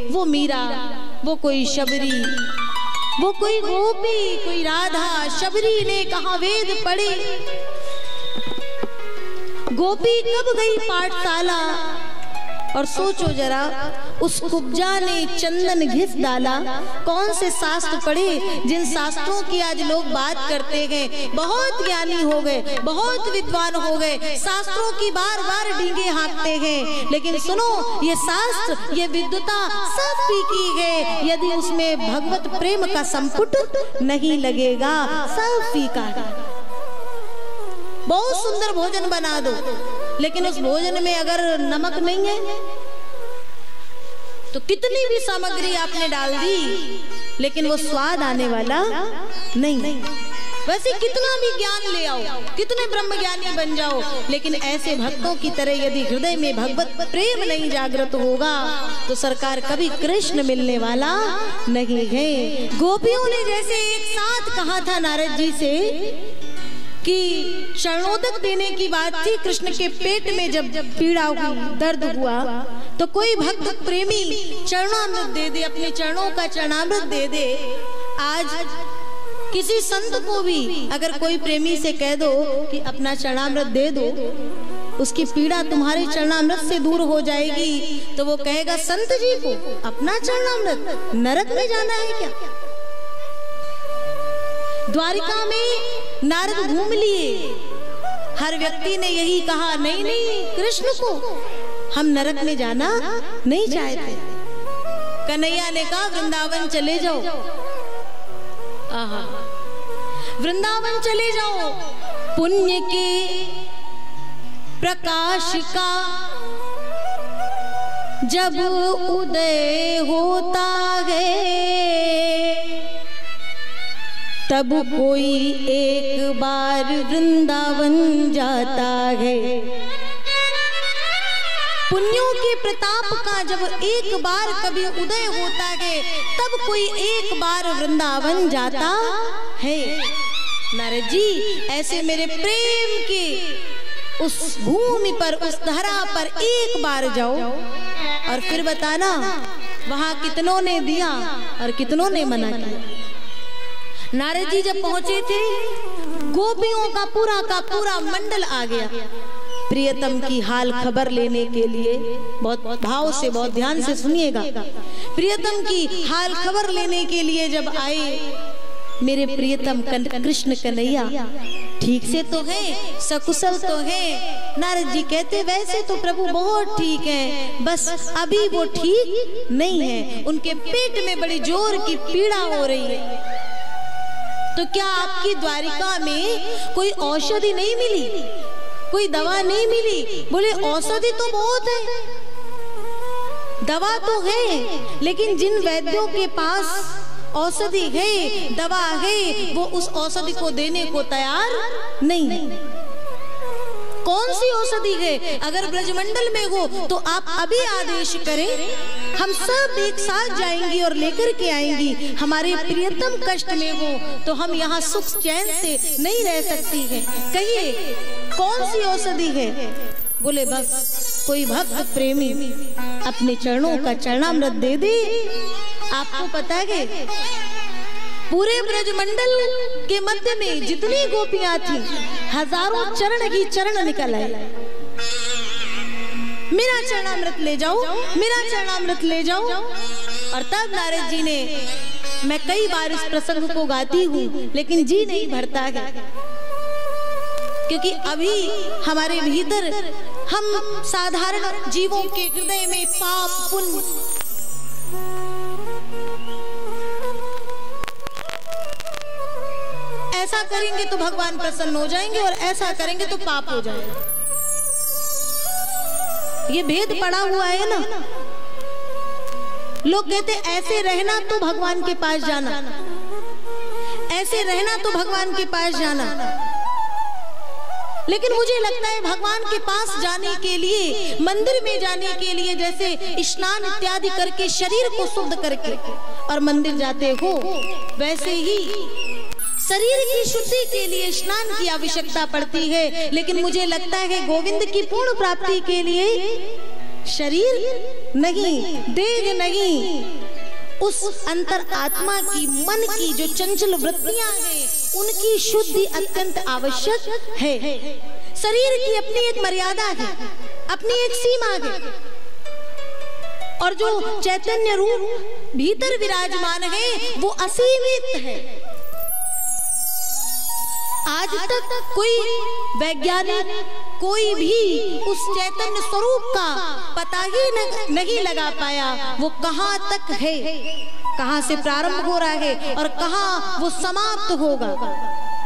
वो मीरा, वो कोई शबरी, वो कोई गोपी, कोई राधा। शबरी ने कहा वेद पढ़े, गोपी कब गई पाठशाला। और सोचो जरा, उस कुब्जा ने चंदन घिस डाला। कौन से शास्त्र पढ़े जिन शास्त्रों की आज लोग बात करते हैं। बहुत ज्ञानी हो गए, बहुत विद्वान हो गए, शास्त्रों की बार बार डींगे हाँकते हैं। लेकिन सुनो, ये शास्त्र, ये विद्वता सब फीकी है यदि उसमें भगवत प्रेम का संपुट नहीं लगेगा। सब फीका है। बहुत सुंदर भोजन बना दो, लेकिन उस भोजन में अगर नमक नहीं है तो कितनी भी सामग्री आपने डाल दी, लेकिन वो स्वाद आने वाला नहीं। वैसे कितना भी ज्ञान ले आओ, कितने ब्रह्मज्ञानी बन जाओ, लेकिन ऐसे भक्तों की तरह यदि हृदय में भगवत प्रेम नहीं जागृत होगा तो सरकार कभी कृष्ण मिलने वाला नहीं है। गोपियों ने जैसे एक साथ कहा था नारद जी से कि चरणोदक देने की बात थी। कृष्ण के पेट में जब पीड़ा हुई, दर्द हुआ, तो कोई भक्त प्रेमी चरणामृत दे दे, अपने चरणों का चरणामृत दे दे। आज किसी संत को भी अगर कोई प्रेमी से कह दो कि अपना चरणामृत दे दो, उसकी पीड़ा तुम्हारे चरणामृत से दूर हो जाएगी, तो वो कहेगा संत जी को अपना चरणामृत, नरक में जाना है क्या। द्वारिका में नारद घूम लिए, हर व्यक्ति ने यही कहा, नहीं नहीं, कृष्ण को हम नरक में जाना नहीं चाहते। कन्हैया ने कहा वृंदावन चले जाओ। आहा, वृंदावन चले जाओ, पुण्य के प्रकाश का जब उदय होता है, तब कोई एक बार वृंदावन जाता है। पुण्यों के प्रताप का जब एक बार कभी उदय होता है, तब कोई एक बार वृंदावन जाता है। नारद जी, ऐसे मेरे प्रेम के उस भूमि पर, उस धरा पर एक बार जाओ और फिर बताना वहां कितनों ने दिया और कितनों ने मना किया। नारद जी जब पहुंचे थे, गोपियों का पूरा मंडल आ गया प्रियतम की हाल खबर लेने के लिए। बहुत भाव से, बहुत ध्यान से सुनिएगा। प्रियतम की हाल खबर लेने के लिए जब आए, मेरे प्रियतम कृष्ण कन्हैया ठीक से तो है, सकुशल तो है। नारद जी कहते वैसे तो प्रभु बहुत ठीक है, बस अभी वो ठीक नहीं है, उनके पेट में बड़ी जोर की पीड़ा हो रही है। तो क्या आपकी द्वारिका में कोई औषधि नहीं मिली, कोई दवा नहीं मिली? बोले औषधि तो बहुत है, दवा तो है, लेकिन जिन वैद्यों के पास औषधि है, दवा है, वो उस औषधि को देने को तैयार नहीं। कौन सी औषधि है? अगर ब्रजमंडल में हो तो आप अभी आदेश करें, हम सब एक साथ जाएंगी और लेकर के आएंगी। हमारे प्रियतम कष्ट में हो तो हम यहाँ सुख चैन से नहीं रह सकती हैं। कहिए कौन सी औषधि है? बोले बस कोई भक्त प्रेमी अपने चरणों का चरणामृत दे दे। आपको पता है पूरे ब्रजमंडल के मध्य में जितनी गोपियां थी, हजारों चरण ही चरण निकल आए, मेरा चरणामृत ले जाओ, मेरा चरणामृत ले जाओ। और तब नारद जी ने, मैं कई बार इस प्रसंग को गाती हूँ लेकिन जी नहीं भरता है, क्योंकि अभी हमारे भीतर हम साधारण जीवों के हृदय में पाप पुण्य, ऐसा करेंगे तो भगवान प्रसन्न हो जाएंगे और ऐसा करेंगे तो पाप हो जाएगा। ये भेद पड़ा हुआ है ना। लोग कहते ऐसे रहना तो भगवान के पास जाना, ऐसे रहना तो भगवान के पास जाना। लेकिन मुझे लगता है भगवान के पास जाने के लिए, मंदिर में जाने के लिए, जैसे स्नान इत्यादि करके शरीर को शुद्ध करके और मंदिर जाते हो, वैसे ही शरीर की शुद्धि के लिए स्नान की आवश्यकता पड़ती है। लेकिन मुझे लगता है गोविंद की पूर्ण प्राप्ति के लिए शरीर नहीं, देह नहीं, उस अंतर आत्मा की, मन की जो चंचल वृत्तियां हैं उनकी शुद्धि अत्यंत आवश्यक है। शरीर की अपनी एक मर्यादा है, अपनी एक सीमा है, और जो चैतन्य रूप भीतर विराजमान है वो असीमित है। आज तक कोई वैज्ञानिक, कोई भी उस चैतन्य स्वरूप का पता ही नहीं लगा पाया वो कहाँ तक है, कहाँ से प्रारंभ हो रहा है और कहाँ वो समाप्त होगा।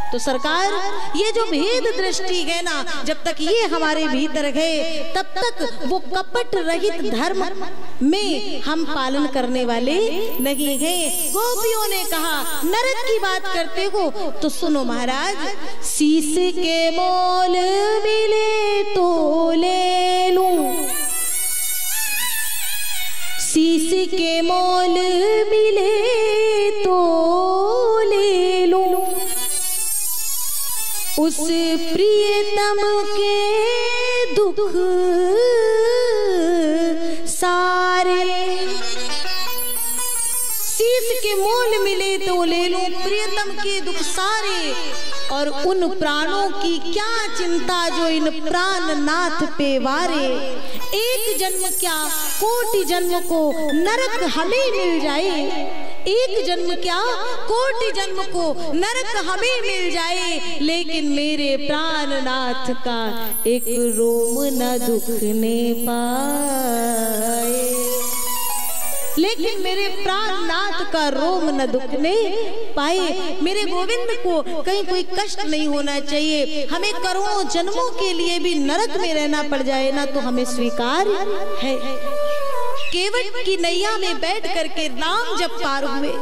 तो सरकार, ये जो भेद दृष्टि है ना, जब तक ये हमारे भीतर है तब तक वो कपट रहित धर्म में हम पालन करने वाले नहीं हैं। गोपियों ने कहा, नरक की बात करते हो तो सुनो महाराज, शीश के मोल मिले तो ले लूं, शीश के मोल मिले तो ले लूं, उस प्रियतम के दुख सारे। शीश के मोल मिले तो ले लूं, प्रियतम के दुख सारे, और उन प्राणों की क्या चिंता जो इन प्राणनाथ पे वारे। एक जन्म क्या कोटि जन्म को नरक हमें मिल जाए, एक जन्म क्या कोटि जन्म को नरक हमें मिल जाए, लेकिन मेरे प्राणनाथ का एक रोम न दुखने पाए, लेकिन मेरे प्राणनाथ का रोम न दुखने पाए। मेरे गोविंद को कहीं कोई कष्ट नहीं होना चाहिए। हमें करोड़ों जन्मों के लिए भी नरक में रहना पड़ जाए ना तो हमें स्वीकार है। केवट की नैया में बैठ करके राम जब पार हुए,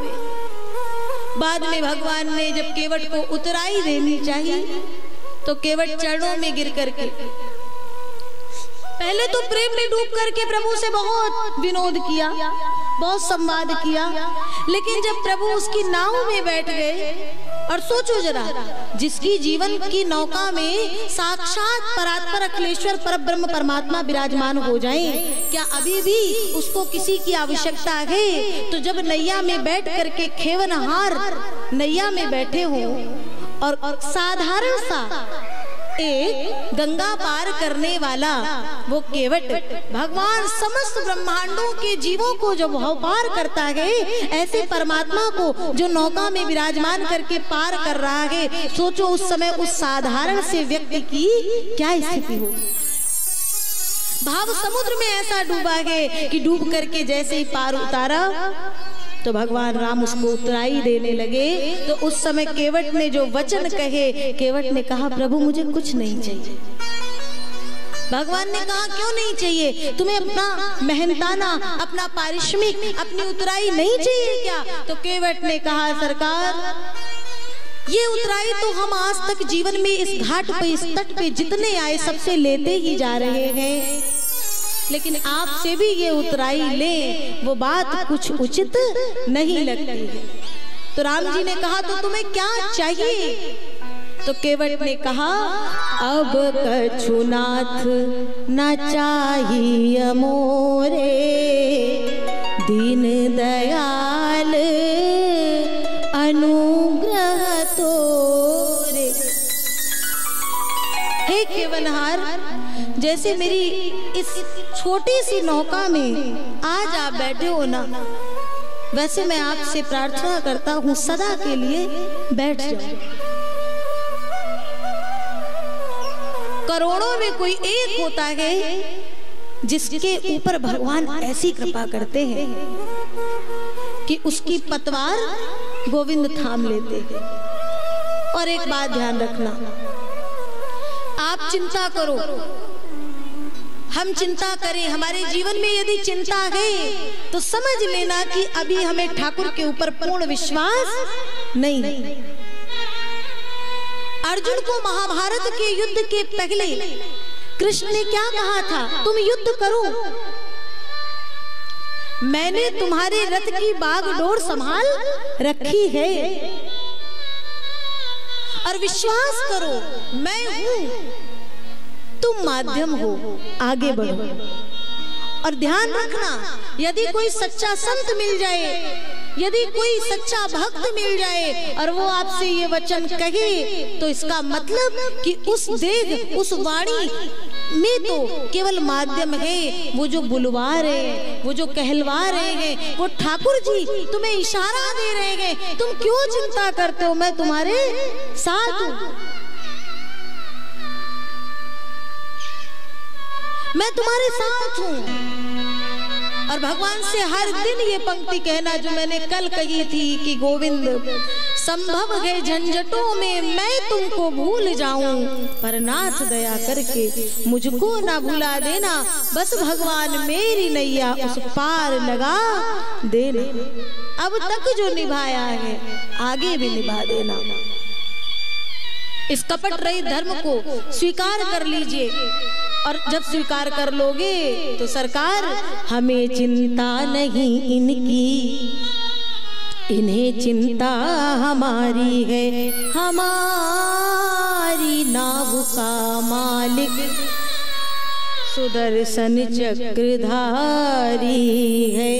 बाद में भगवान ने जब केवट को उतराई देनी चाहिए तो केवट चरणों में गिर करके पहले तो प्रेम में डूब करके प्रभु से बहुत विनोद किया, बहुत संवाद किया, लेकिन जब प्रभु उसकी नाव में बैठ गए, और सोचो जरा, जिसकी जीवन की नौका में साक्षात परात्पर अखिलेश्वर परब्रह्म परमात्मा विराजमान हो जाएं, क्या अभी भी उसको किसी की आवश्यकता है? तो जब नैया में बैठ करके खेवनहार नैया में बैठे हो और साधारण सा एक गंगा पार करने वाला वो केवट भगवान समस्त ब्रह्मांडों के जीवों को जो भाव पार करता है, ऐसे परमात्मा को जो नौका में विराजमान करके पार कर रहा है, सोचो उस समय उस साधारण से व्यक्ति की क्या स्थिति हो। भाव समुद्र में ऐसा डूबा है कि डूब करके जैसे ही पार उतारा तो भगवान राम उसको उतराई देने लगे। तो उस समय केवट ने जो वचन कहे, केवट ने कहा, प्रभु मुझे कुछ नहीं चाहिए। भगवान ने कहा, क्यों नहीं चाहिए? तुम्हें अपना मेहनताना, अपना पारिश्रमिक, अपनी उतराई नहीं चाहिए क्या? तो केवट ने कहा, सरकार, ये उतराई तो हम आज तक जीवन में इस घाट पे, इस तट पे जितने आए सबसे लेते ही जा रहे हैं, लेकिन आपसे भी ये उतराई ले वो बात कुछ उचित नहीं लगती है। तो राम जी ने कहा, तो तुम्हें क्या चाहिए? तो केवट ने कहा, अब कछुनाथ न चाहिए मोरे, दीन दयाल अनुग्रह तोरे। हे केवनहार, जैसे मेरी इस छोटी सी नौका में आज आप बैठे हो ना, वैसे मैं आपसे प्रार्थना करता हूँ सदा के लिए बैठ जाओ। करोड़ों में कोई एक होता है जिसके ऊपर भगवान ऐसी कृपा करते हैं कि उसकी पतवार गोविंद थाम लेते हैं। और एक बात ध्यान रखना, आप चिंता करो, हम चिंता करें, हमारे जीवन में यदि चिंता है तो समझ लेना कि अभी हमें ठाकुर के ऊपर पूर्ण विश्वास नहीं है। अर्जुन को महाभारत के युद्ध के पहले कृष्ण ने क्या कहा था? तुम युद्ध करो, मैंने तुम्हारे रथ की बागडोर संभाल रखी है, और विश्वास करो मैं हूं, तुम माध्यम हो, आगे बढ़ो। और ध्यान रखना, यदि कोई सच्चा संत मिल जाए, यदि कोई सच्चा भक्त मिल जाए और वो आपसे ये वचन कहे, तो इसका मतलब कि उस देह, उस वाणी में तो केवल माध्यम है। वो जो बुलवा रहे हैं, वो जो कहलवा रहे हैं, वो ठाकुर जी तुम्हें इशारा दे रहे हैं, तुम क्यों चिंता करते हो, मैं तुम्हारे साथ हूं, मैं तुम्हारे साथ हूं। और भगवान से हर दिन ये पंक्ति कहना जो मैंने कल कही थी कि गोविंद संभव है झंझटों में मैं तुमको भूल जाऊं, पर नाथ दया करके मुझको ना भुला देना, बस भगवान मेरी नैया उस पार लगा देना। अब तक जो निभाया है आगे भी निभा देना। इस कपट रहित धर्म को स्वीकार कर लीजिए, और जब स्वीकार कर लोगे तो सरकार हमें चिंता नहीं इनकी, इन्हें चिंता हमारी है, हमारी नाव का मालिक सुदर्शन चक्रधारी है।